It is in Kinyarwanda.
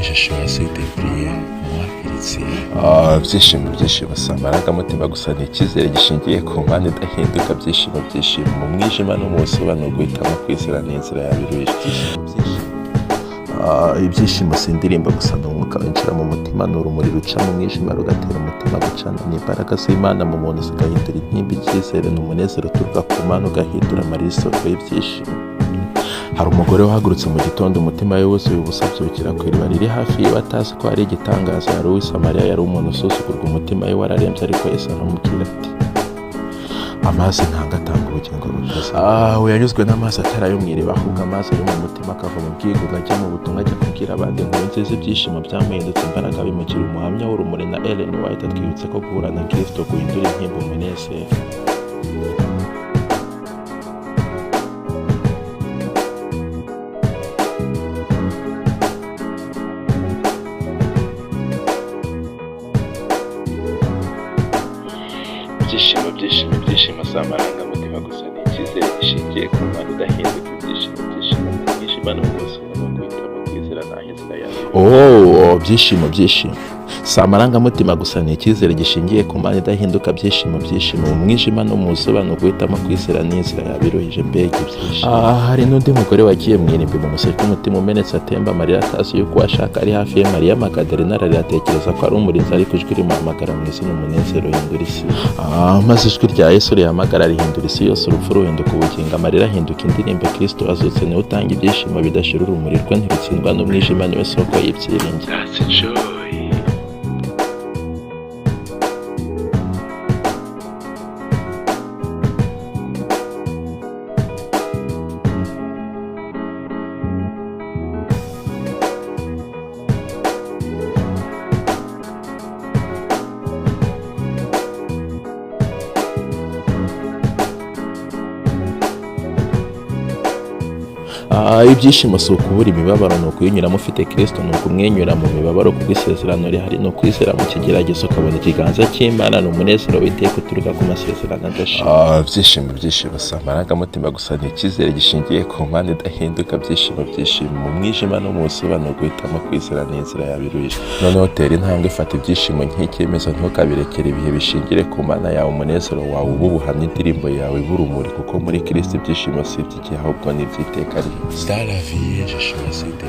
j'ai choisi de prier moi chrétien. Byishimo si amarangamutima gusa ni icyizere gishingiye ku mpande idahinduka. Byishimo mu mwijima no mu busobanuro guhitamo kwizera n'inzira yabiruhije. Ibyishimo si indirimbo gusa, ni umwuka winjira mu mutima, ni urumuri ruca mu mwijima rugatera umutima gucana, ni imbaraga z'Imana mu muntu zigahindura intimba. Icyizere ni umunezero uturuka ku Mana ugahindura amarira isoko y'ibyishimo. Hari umugore wahagurutse mu gitondo, umutima we wuzuye ubusa, abyukira ku iriba riri hafi yiwe atazi ko hari igitangaza. Yari uw'i Samariya, yari umuntu usuzugurwa, umutima we wararembye, ariko Yesu aramubwira ati, amazi ntanga atanga ubugingo bukaze. We yanyuzwe n'amazi atari ayo mu iriba, ahubwo amazi ari mu mutima, akava mu bwigunge ajya mu butumwa, ajya kubwira abandi inkuru nziza. Ibyishimo byamuhindutse imbaraga, bimugira umuhamya w'urumuri. Na Ellen White atwibutsa ko guhura na Kristo guhindura intimba umunezero. Ibyishimo si amarangamutima gusa, ni icyizere gishingiye ku mpande idahinduka. Ibyishimo mu mwijima no mu busobanuro guhitamo kwizera n'inzira yabiruhije. Byishimo si amarangamutima gusa, ni icyizere gishingiye ku mpande idahinduka. Byishimo mu mwijima no mu busobanuro guhitamo kwizera n'inzira yabiruhije. Mbega ibyishimo! Hari n'undi mugore wagiye mu irimbi, mu museke umutima umenetse, atemba amarira, atazi yuko ashaka. Ari hafi ye Mariya Magadalena, aratekereza ko ari umurinzi, ariko ijwi rimuhamagara mu izina, umunezero uhindura isi. Maze ijwi rya Yesu rihamagara rihindura isi yose, urupfu ruhinduka ubugingo, amarira ahinduka indirimbo. Kristo azutse niwe utanga ibyishimo bidashira, urumuri rwe ntirutsindwa n'umwijima, niwe soko y'ibyiringiro. Ibyishimo si ukubura imibabaro, ni ukuyinyuramo ufite Kristo, ni ukumwenyura mu mibabaro kuko isezerano rihari, ni ukwizera mu kigeragezo ukabona ikiganza cy'Imana, ni umunezero w'iteka uturuka ku masezerano adashira. Byishimo si amarangamutima gusa, ni icyizere gishingiye ku mpande idahinduka. Byishimo mu mwijima no mu busobanuro guhitamo kwizera n'inzira yabiruhije. Noneho tera intambwe, fata ibyishimo nk'icyemezo, ntukabirekere ibihe, bishingire ku Mana yawe. Umunezero wawe uba ubuhamya, indirimbo yawe iba urumuri, kuko muri Kristo ibyishimo si iby'igihe ahubwo ni iby'iteka rihe. Dans la vie, j'ai choisi de